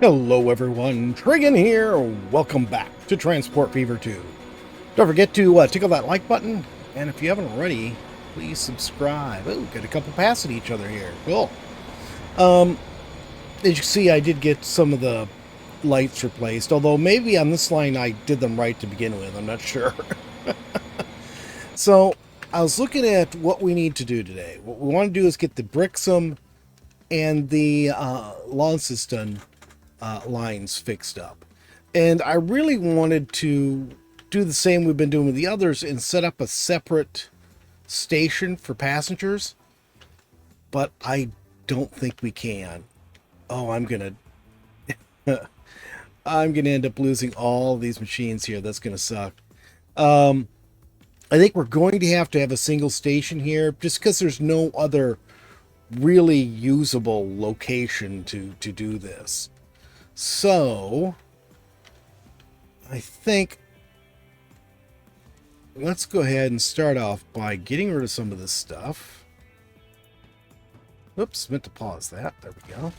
Hello everyone, Trigan here. Welcome back to Transport Fever 2. Don't forget to tickle that like button, and if you haven't already, please subscribe. Oh, got a couple passing each other here. Cool. Um, as you can see, I did get some of the lights replaced, although maybe on this line I did them right to begin with. I'm not sure. So, I was looking at what we need to do today. What we want to do is get the Brixham and the Launceston lines fixed up. And I really wanted to do the same we've been doing with the others and set up a separate station for passengers, but I don't think we can. Oh, I'm gonna end up losing all these machines here. That's gonna suck. I think we're going to have a single station here just because there's no other really usable location to do this. So I think let's go ahead and start off by getting rid of some of this stuff. Oops, meant to pause that. There we go.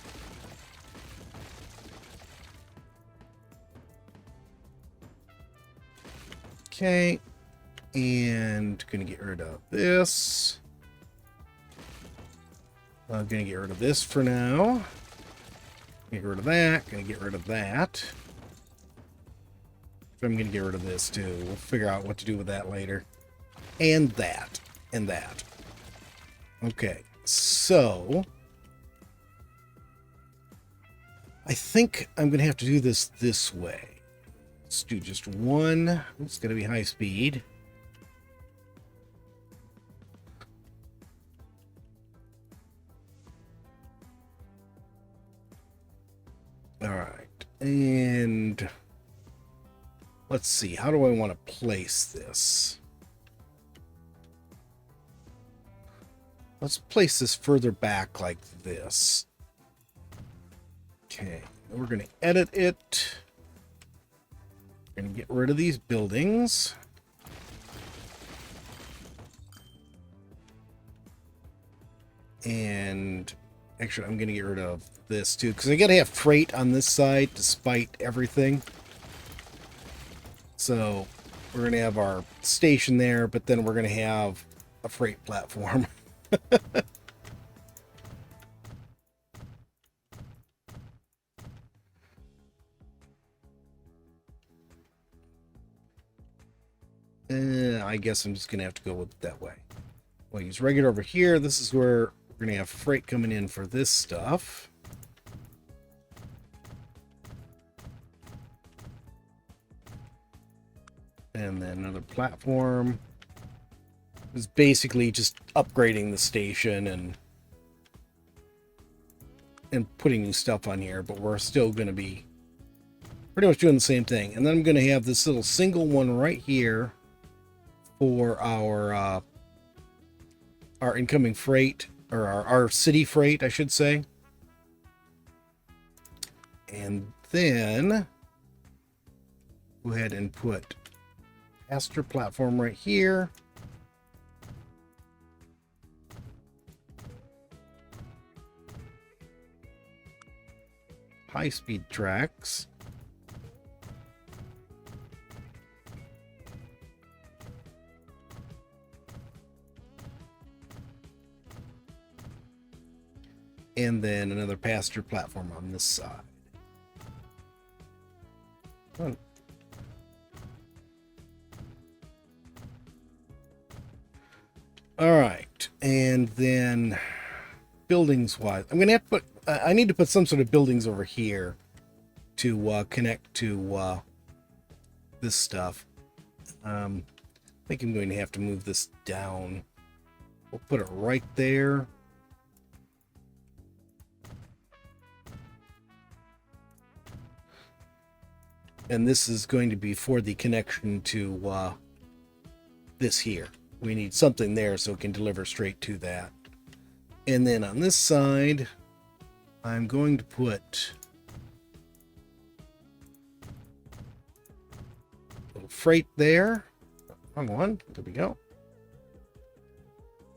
Okay, and gonna get rid of this. I'm gonna get rid of this for now. Get rid of that. Gonna get rid of that. I'm gonna get rid of this too. We'll figure out what to do with that later. And that. And that. Okay, so I think I'm gonna have to do this way. Let's do just one. It's gonna be high speed. All right, and let's see. How do I want to place this? Let's place this further back like this. Okay, we're going to edit it. We're going to get rid of these buildings. And actually, I'm going to get rid of this too, because I got to have freight on this side despite everything. So we're going to have our station there, but then we're going to have a freight platform. I guess I'm just going to have to go with it that way. We'll use regular over here. This is where we're going to have freight coming in for this stuff. And then another platform. It's basically just upgrading the station and putting new stuff on here, but we're still going to be pretty much doing the same thing. And then I'm going to have this little single one right here for our incoming freight, or our city freight, I should say. And then go ahead and put passenger platform right here. High-speed tracks. And then another passenger platform on this side. All right, and then buildings wise, I'm gonna have to put. I need to put some sort of buildings over here to connect to this stuff. I think I'm going to have to move this down. We'll put it right there. And this is going to be for the connection to this here. We need something there so it can deliver straight to that. And then on this side, I'm going to put a little freight there. Wrong one. There we go.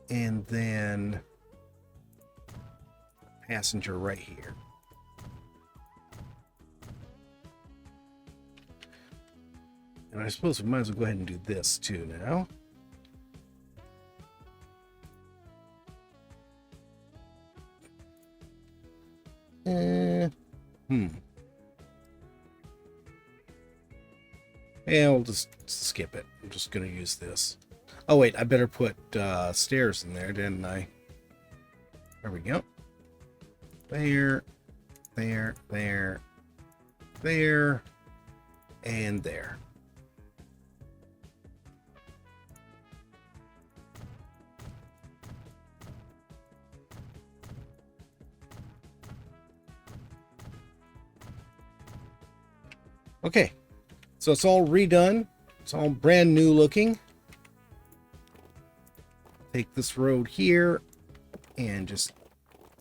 And then passenger right here. And I suppose we might as well go ahead and do this too now. Yeah, we'll just skip it. I'm just going to use this. Oh, wait, I better put stairs in there, didn't I? There we go. There, there, there, there, and there. Okay, so it's all redone. It's all brand new looking. Take this road here and just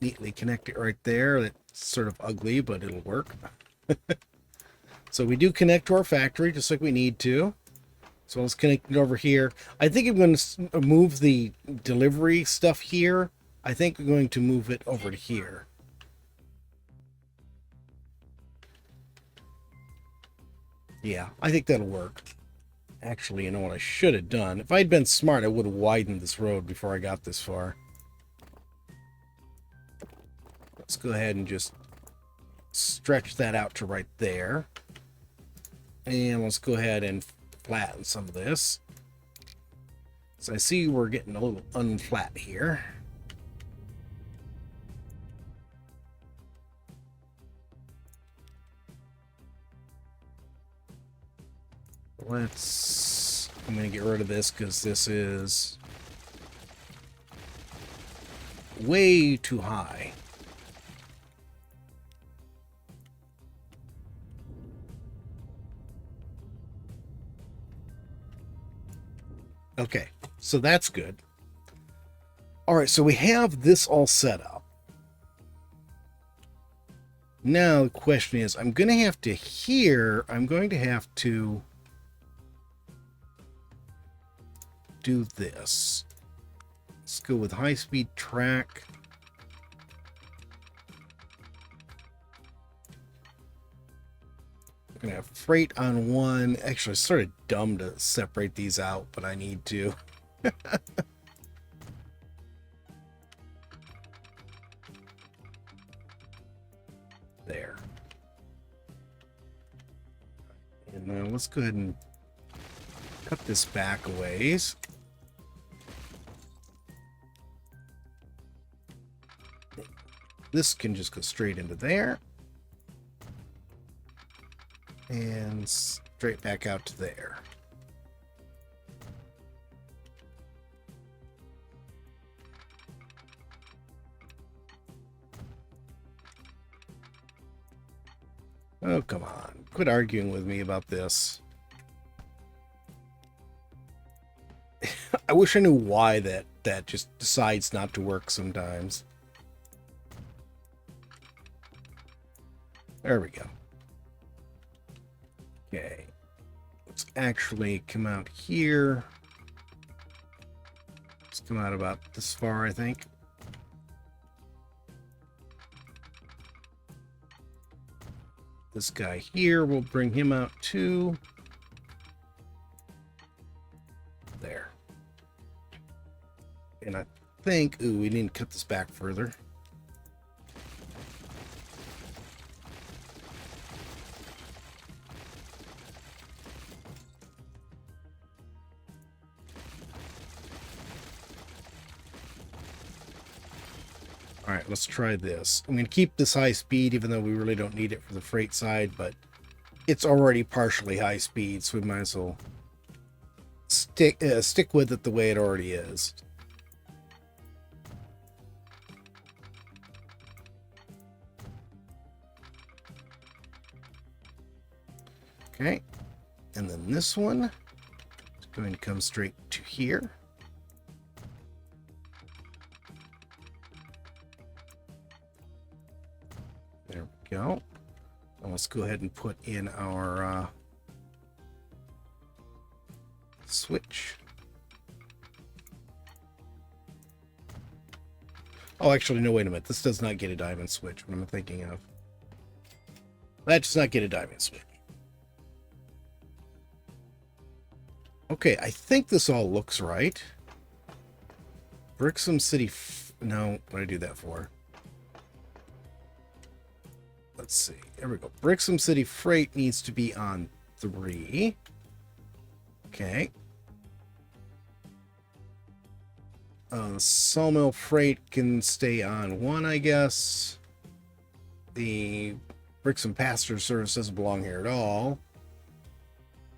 neatly connect it right there. It's sort of ugly, but it'll work. So we do connect to our factory just like we need to. So let's connect it over here. I think I'm going to move the delivery stuff here. I think we're going to move it over to here. Yeah, I think that'll work. Actually, you know what I should have done? If I'd been smart, I would have widened this road before I got this far. Let's go ahead and just stretch that out to right there. And let's go ahead and flatten some of this. So I see we're getting a little unflat here. I'm going to get rid of this because this is way too high. Okay, so that's good. All right, so we have this all set up. Now the question is, I'm going to have to do this. Let's go with high-speed track. I'm gonna have freight on one. Actually, it's sort of dumb to separate these out, but I need to. There. And now let's go ahead and cut this back a ways. This can just go straight into there. And straight back out to there. Oh, come on. Quit arguing with me about this. I wish I knew why that just decides not to work sometimes. There we go. Okay. Let's actually come out here. Let's come out about this far, I think. This guy here, we'll bring him out too. There. And I think, ooh, we need to cut this back further. All right, let's try this. I'm going to keep this high speed, even though we really don't need it for the freight side, but it's already partially high speed, so we might as well stick with it the way it already is. Okay, and then this one is going to come straight to here. There we go. And let's go ahead and put in our switch. Oh, actually, no, wait a minute. This does not get a diamond switch. What am I thinking of? That does not get a diamond switch. Okay, I think this all looks right. Brixham City... no, what did I do that for? Let's see. There we go. Brixham City Freight needs to be on 3. Okay. Sawmill Freight can stay on 1, I guess. The Brixham Passenger Service doesn't belong here at all.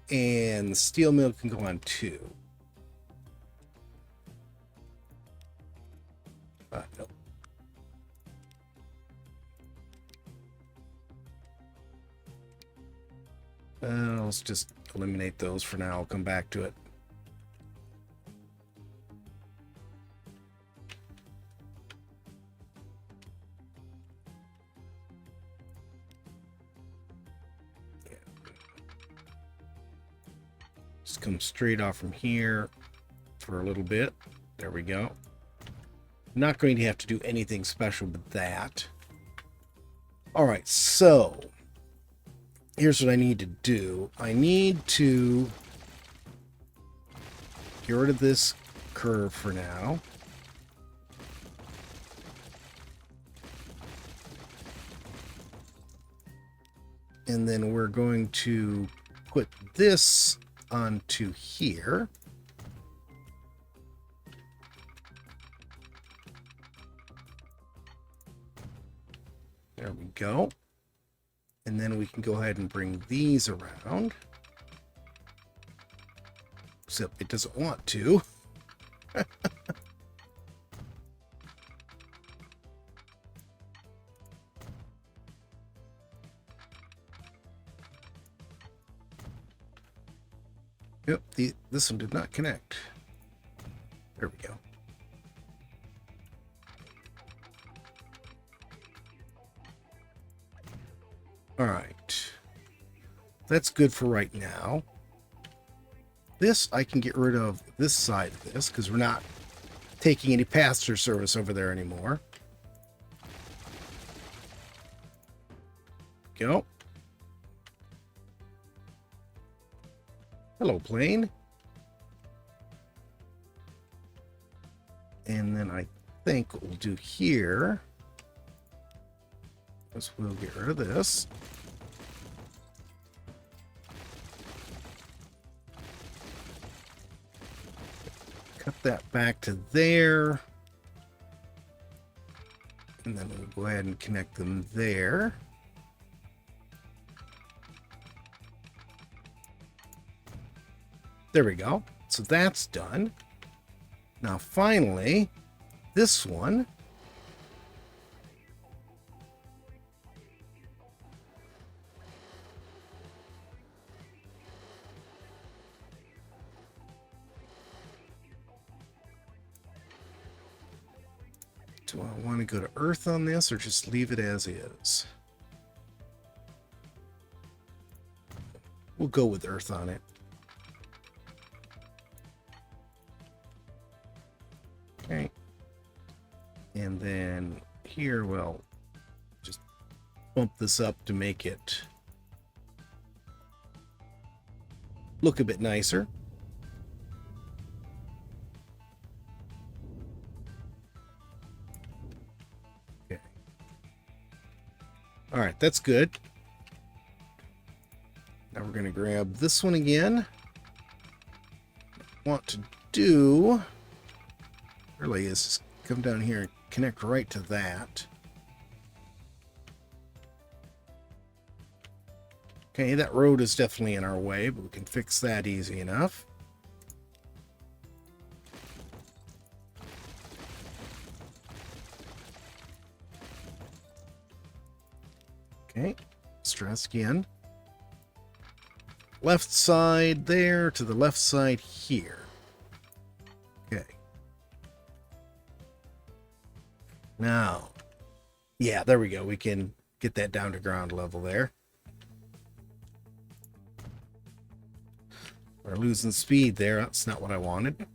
And the steel mill can go on 2. Nope. Let's just eliminate those for now. I'll come back to it. Just come straight off from here for a little bit. There we go. Not going to have to do anything special with that. All right, so here's what I need to do. I need to get rid of this curve for now. And then we're going to put this onto here. There we go. And then we can go ahead and bring these around. Except it doesn't want to. Yep, this one did not connect. There we go. All right. That's good for right now. This, I can get rid of this side of this because we're not taking any passenger service over there anymore. Go. Hello, plane. And then I think what we'll do here is we'll get rid of this. Cut that back to there. And then we'll go ahead and connect them there. There we go. So that's done. Now finally, this one. Do I want to go to Earth on this or just leave it as is? We'll go with Earth on it. Okay. And then here, well, just bump this up to make it look a bit nicer. Okay. All right, that's good. Now we're going to grab this one again. Want to do really is just come down here and connect right to that. Okay, that road is definitely in our way, but we can fix that easy enough. Okay, let's try this again. Left side there to the left side here. Okay. Now, yeah, there we go. We can get that down to ground level there. We're losing speed there. That's not what I wanted.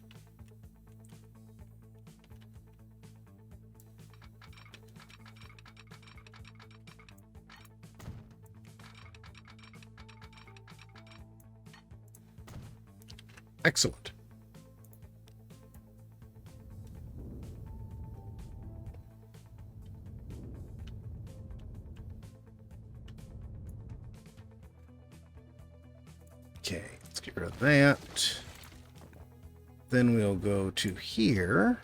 Excellent. Okay, let's get rid of that. Then we'll go to here.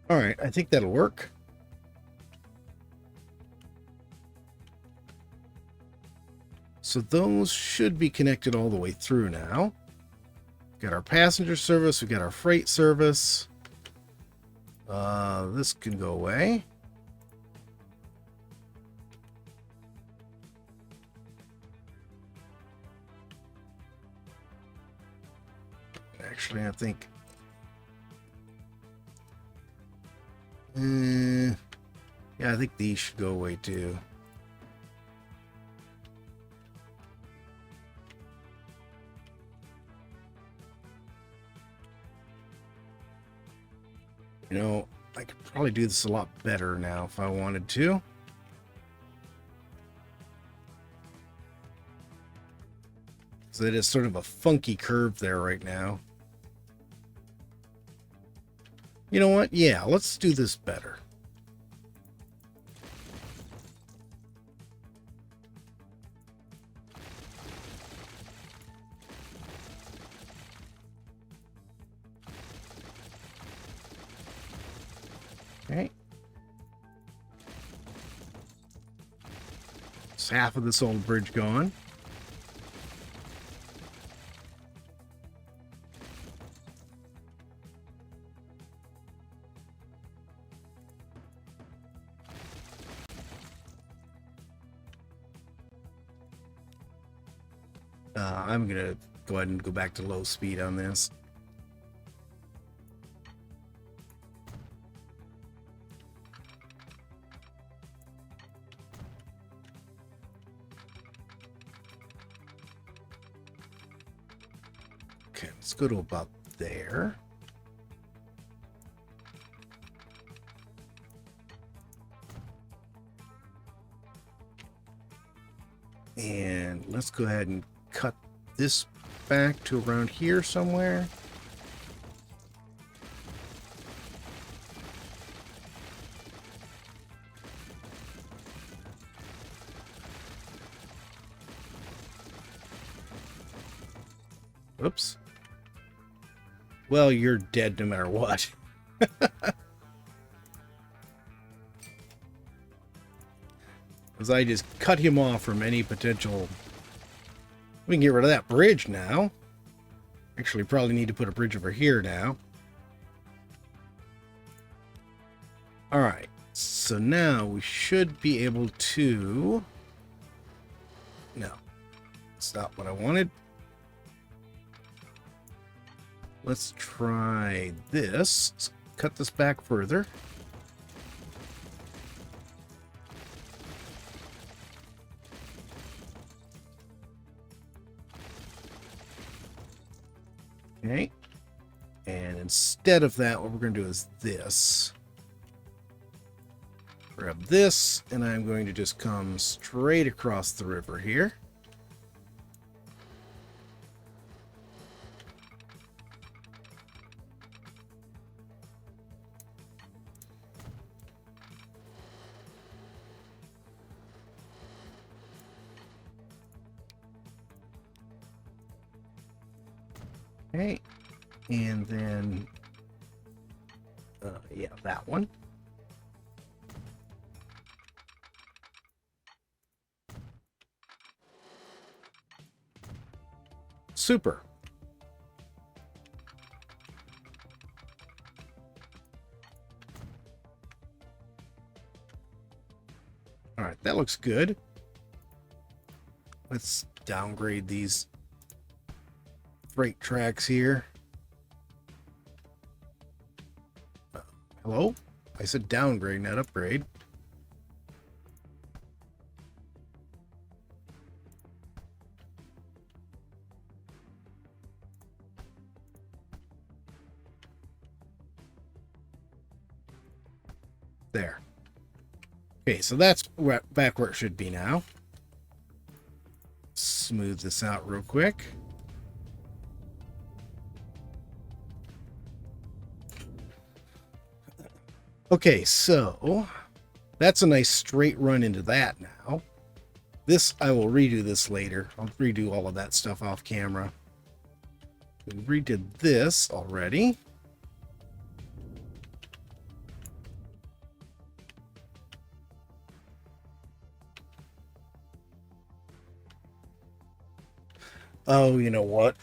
All right, I think that'll work. So those should be connected all the way through now. We've got our passenger service, we've got our freight service. This can go away. Actually, I think... yeah, I think these should go away too. You know, I could probably do this a lot better now if I wanted to. So it is sort of a funky curve there right now. You know what? Yeah, let's do this better. Okay. It's half of this old bridge gone. I'm going to go ahead and go back to low speed on this. Okay, let's go to about there. And let's go ahead and cut this back to around here somewhere. Oops. Well, you're dead no matter what. Because I just cut him off from any potential... We can get rid of that bridge now. Actually, probably need to put a bridge over here now. Alright, so now we should be able to... No, that's not what I wanted. Let's try this. Let's cut this back further. Okay. And instead of that, what we're going to do is this. Grab this, and I'm going to just come straight across the river here. Okay, and then, yeah, that one. Super. All right, that looks good. Let's downgrade these freight tracks here. Hello? I said downgrade, not upgrade. There. Okay, so that's back where it should be now. Smooth this out real quick. Okay, so that's a nice straight run into that now. This, I will redo this later. I'll redo all of that stuff off camera. We redid this already. Oh, you know what?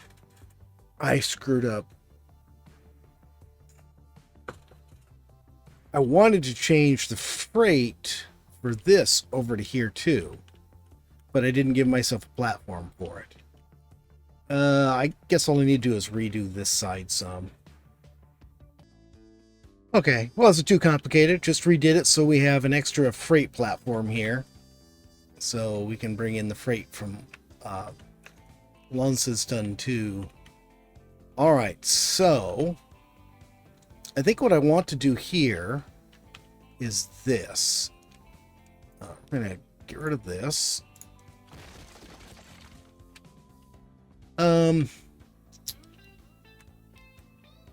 I screwed up. I wanted to change the freight for this over to here too, but I didn't give myself a platform for it. I guess all I need to do is redo this side some. Okay, well, it's too complicated. Just redid it so we have an extra freight platform here. So we can bring in the freight from Launceston to... Alright, so... I think what I want to do here is this. I'm going to get rid of this.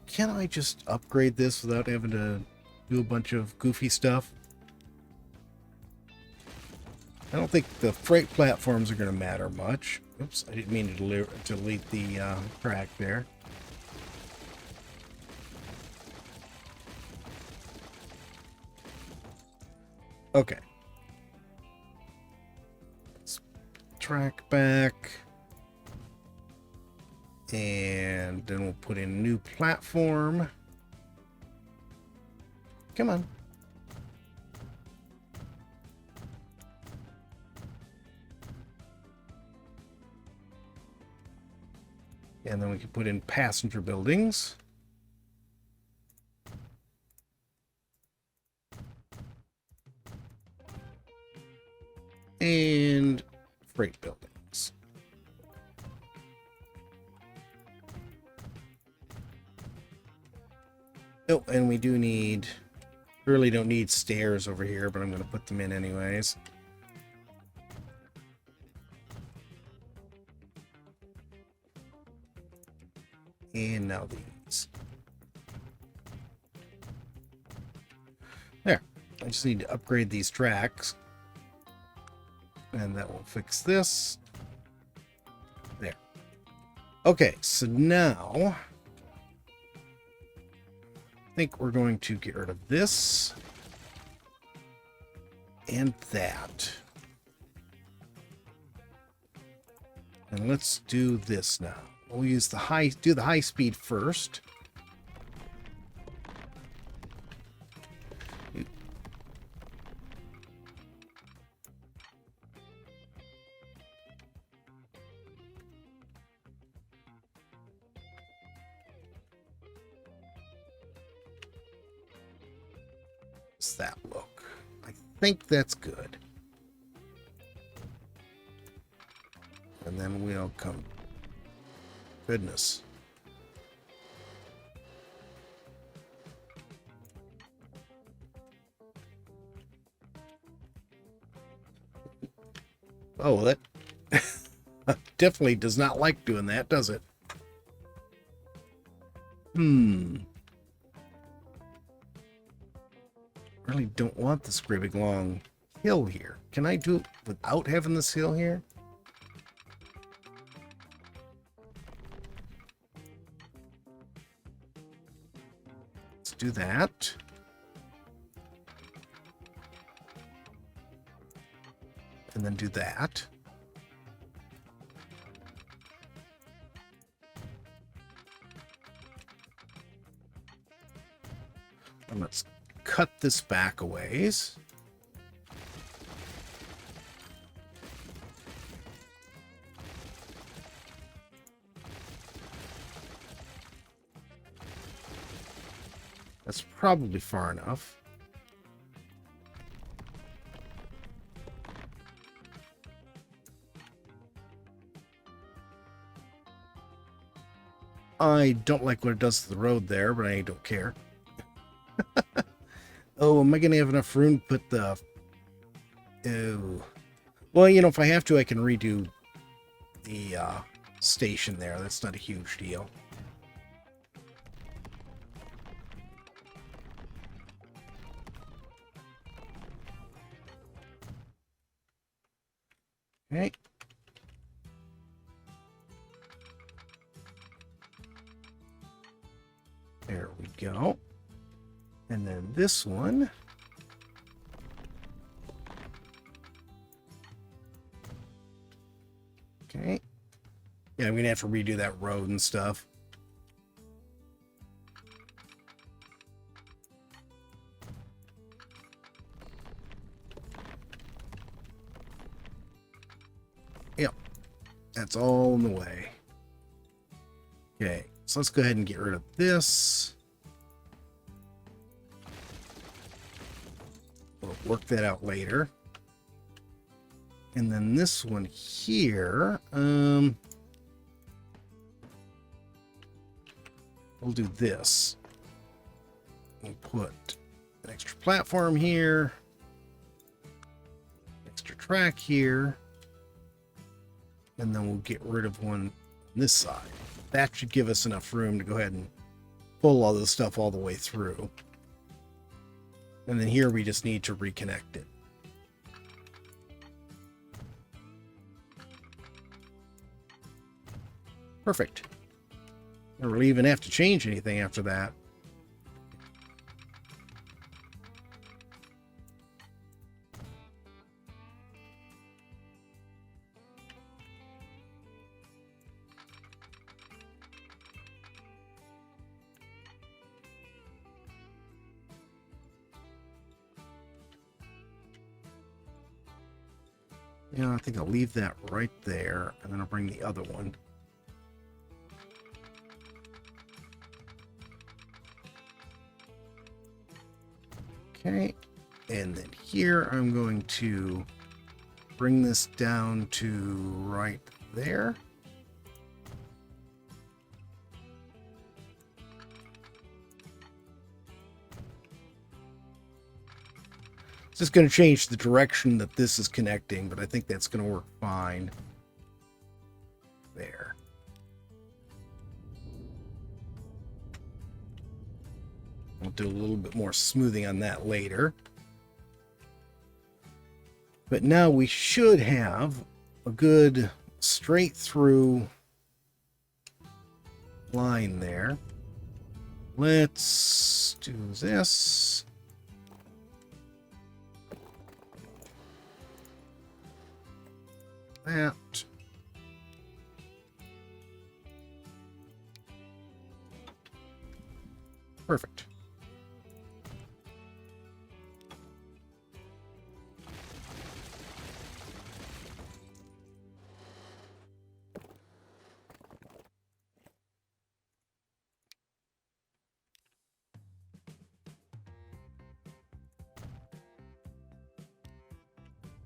Can I just upgrade this without having to do a bunch of goofy stuff? I don't think the freight platforms are going to matter much. Oops, I didn't mean to delete the track there. Okay. Let's track back. And then we'll put in a new platform. Come on. And then we can put in passenger buildings. And freight buildings. Oh, and we do need... really don't need stairs over here, but I'm going to put them in anyways. And now these. There. I just need to upgrade these tracks. And that will fix this. There. Okay, so now... I think we're going to get rid of this. And that. And let's do this now. We'll use the high speed first. How's that look? I think that's good. And then we'll come... Goodness. Oh, that definitely does not like doing that, does it? Really don't want this great big long hill here. Can I do it without having this hill here? Let's do that. And then do that. And let's cut this back a ways. That's probably far enough. I don't like what it does to the road there, but I don't care. Oh, am I going to have enough room to put the... Oh. Well, you know, if I have to, I can redo the station there. That's not a huge deal. Okay. There we go. And then this one. Okay. Yeah, I'm going to have to redo that road and stuff. Yep. That's all in the way. Okay. So let's go ahead and get rid of this. We'll work that out later. And then this one here, we'll do this. We'll put an extra platform here, extra track here, and then we'll get rid of one on this side. That should give us enough room to go ahead and pull all this stuff all the way through. And then here we just need to reconnect it. Perfect. Don't really even have to change anything after that. Yeah, I think I'll leave that right there, and then I'll bring the other one. Okay, and then here I'm going to bring this down to right there. It's just going to change the direction that this is connecting, but I think that's going to work fine. There. We'll do a little bit more smoothing on that later. But now we should have a good straight through line there. Let's do this. That. Perfect.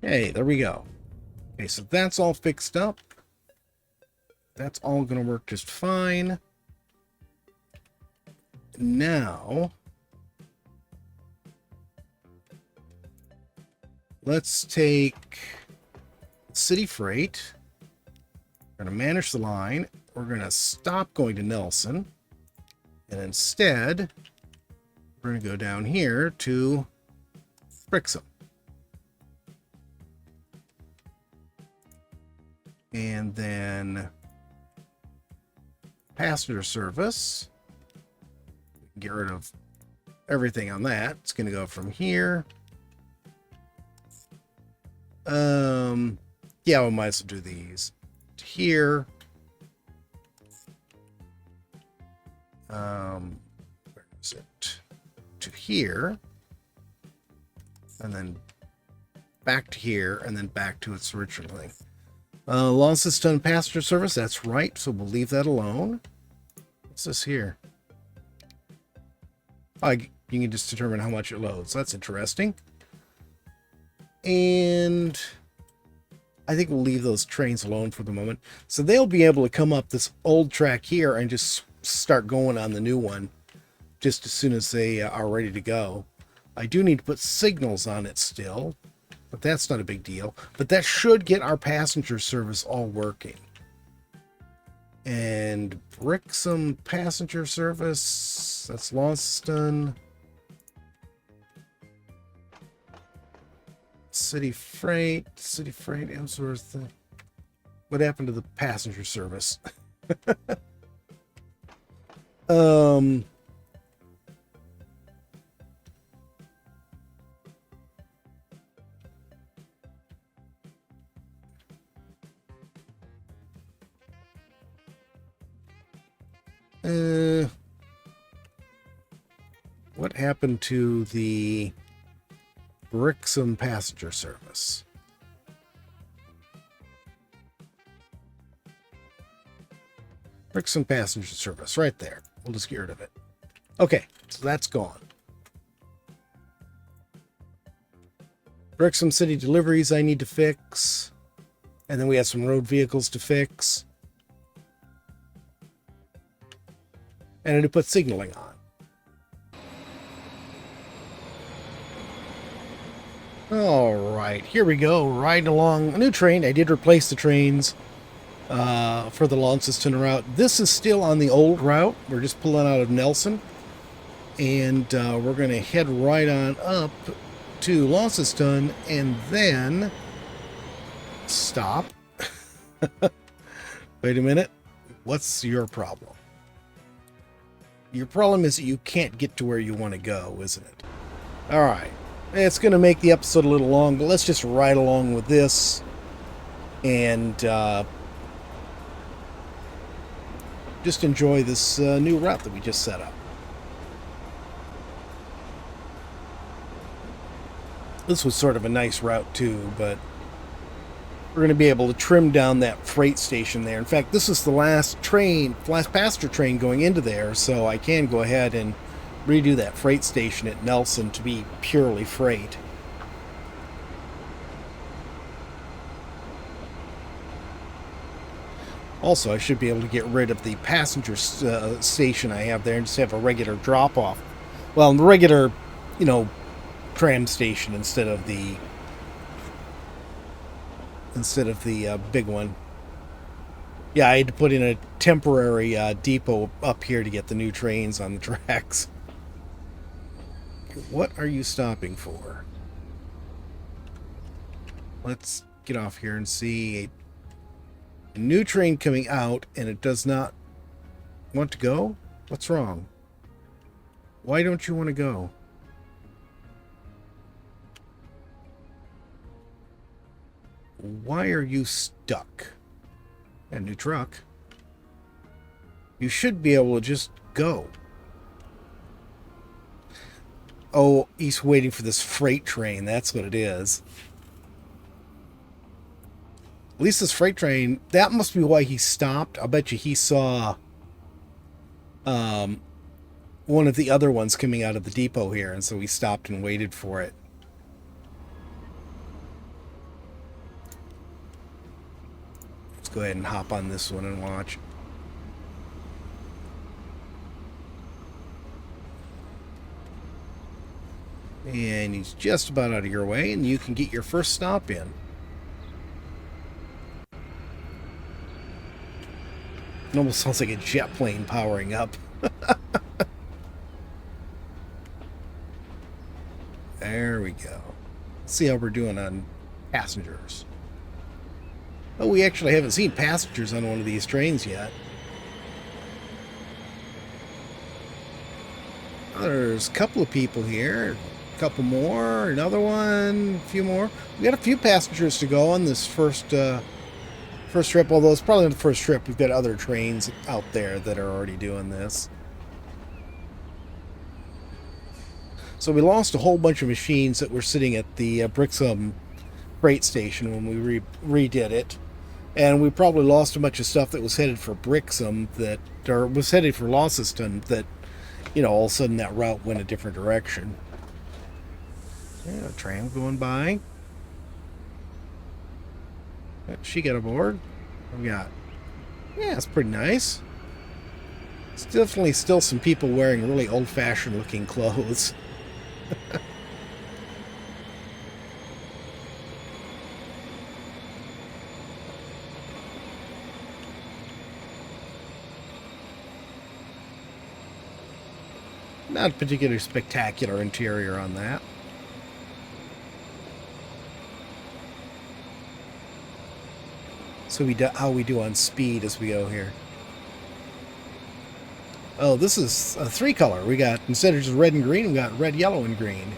Okay, there we go. Okay, so that's all fixed up. That's all going to work just fine. Now, let's take City Freight. We're going to manage the line. We're going to stop going to Nelson. And instead, we're going to go down here to Brixham. And then passenger service. Get rid of everything on that. It's going to go from here. Yeah, we might as well do these to here. Where is it? To here. And then back to here, and then back to its original length. Lawn system passenger service, that's right, so we'll leave that alone. What's this here? You can just determine how much it loads. That's interesting. And I think we'll leave those trains alone for the moment. So they'll be able to come up this old track here and just start going on the new one just as soon as they are ready to go. I do need to put signals on it still, but that's not a big deal. But that should get our passenger service all working. And Brixham passenger service, that's Launceston. City Freight, Emsworth. What happened to the passenger service? What happened to the Brixham passenger service? Brixham passenger service, right there. We'll just get rid of it. Okay, so that's gone. Brixham City deliveries I need to fix. And then we have some road vehicles to fix. And I need to put signaling on. All right, here we go. Riding along a new train. I did replace the trains for the Launceston route. This is still on the old route. We're just pulling out of Nelson. And we're going to head right on up to Launceston and then stop. Wait a minute. What's your problem? Your problem is that you can't get to where you want to go, isn't it? All right. It's going to make the episode a little long, but let's just ride along with this and just enjoy this new route that we just set up. This was sort of a nice route too, but we're going to be able to trim down that freight station there. In fact, this is the last passenger train going into there, so I can go ahead and redo that freight station at Nelson to be purely freight. Also, I should be able to get rid of the passenger station I have there and just have a regular drop-off. Well, the regular, tram station instead of the big one. Yeah, I had to put in a temporary depot up here to get the new trains on the tracks. What are you stopping for? Let's get off here and see a new train coming out, and it does not want to go? What's wrong? Why don't you want to go? Why are you stuck? A new truck. You should be able to just go. Oh, he's waiting for this freight train. That's what it is. At least this freight train, that must be why he stopped. I'll bet you he saw one of the other ones coming out of the depot here, and so he stopped and waited for it. Let's go ahead and hop on this one and watch. And he's just about out of your way, and you can get your first stop in. It almost sounds like a jet plane powering up. There we go. Let's see how we're doing on passengers. Oh, we actually haven't seen passengers on one of these trains yet. There's a couple of people here. Couple more, another one, a few more. We got a few passengers to go on this first trip, although it's probably not the first trip. We've got other trains out there that are already doing this. So we lost a whole bunch of machines that were sitting at the Brixham freight station when we redid it, and we probably lost a bunch of stuff that was headed for Brixham or was headed for Launceston that, all of a sudden that route went a different direction. Yeah, a tram going by. She got aboard. What we got? Yeah, it's pretty nice. It's definitely still some people wearing really old-fashioned looking clothes. Not a particularly spectacular interior on that. So how we do on speed as we go here. Oh, this is a 3-color. We got, instead of just red and green, we got red, yellow, and green.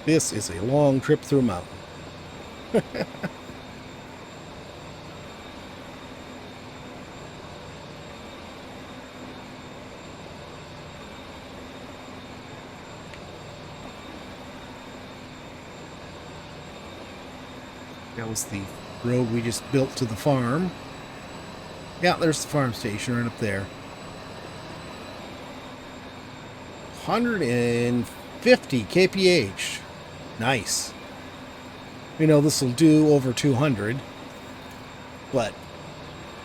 This is a long trip through a mountain. That was the road we just built to the farm. Yeah, there's the farm station right up there. 150 kph. Nice. We know this will do over 200, but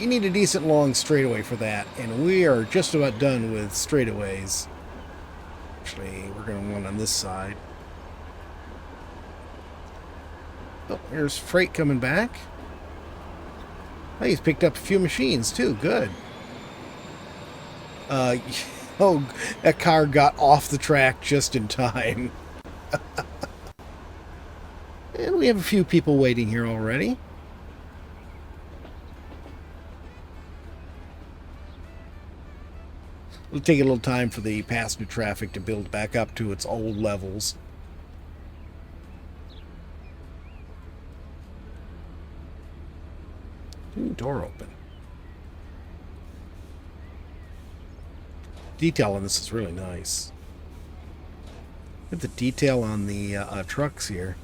you need a decent long straightaway for that, and we are just about done with straightaways. Actually, we're going to run on this side. Oh, here's freight coming back. Oh, he's picked up a few machines too. Good. Oh, that car got off the track just in time. And we have a few people waiting here already. It'll take a little time for the passenger traffic to build back up to its old levels. Ooh, door open. Detail on this is really nice. Look at the detail on the trucks here.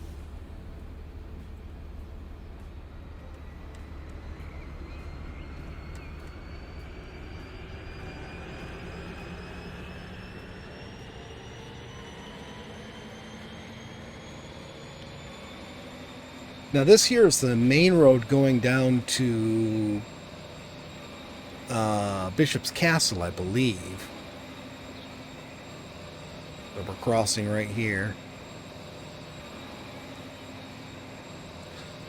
Now this here is the main road going down to Bishop's Castle, I believe. But we're crossing right here.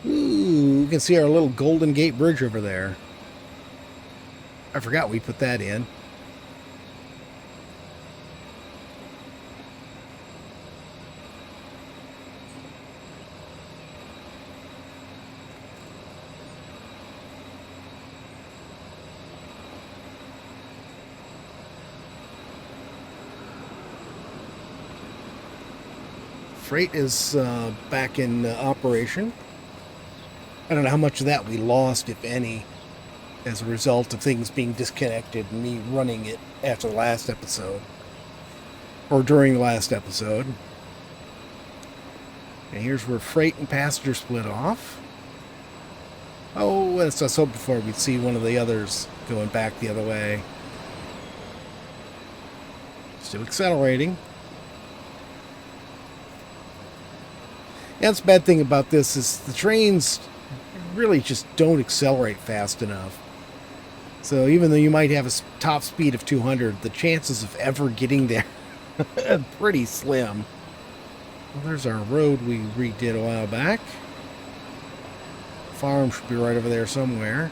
Ooh, you can see our little Golden Gate Bridge over there. I forgot we put that in. Freight is back in operation. I don't know how much of that we lost, if any, as a result of things being disconnected and me running it after the last episode. Or during the last episode. And here's where freight and passenger split off. Oh, as I was hoping before, we'd see one of the others going back the other way. Still accelerating. Yeah, that's the bad thing about this is the trains really just don't accelerate fast enough. So even though you might have a top speed of 200, the chances of ever getting there are pretty slim. Well, there's our road we redid a while back. Farm should be right over there somewhere.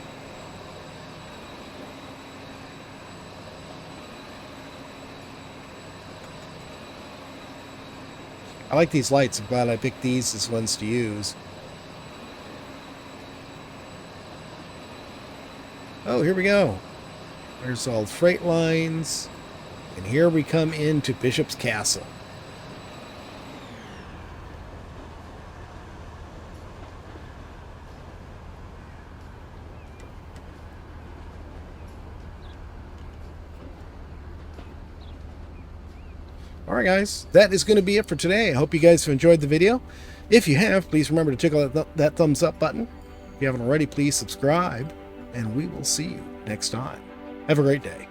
I like these lights. I'm glad I picked these as ones to use. Oh, here we go. There's all the freight lines. And here we come into Bishop's Castle. Alright guys, that is going to be it for today. I hope you guys have enjoyed the video. If you have, please remember to tickle that thumbs up button. If you haven't already, please subscribe. And we will see you next time. Have a great day.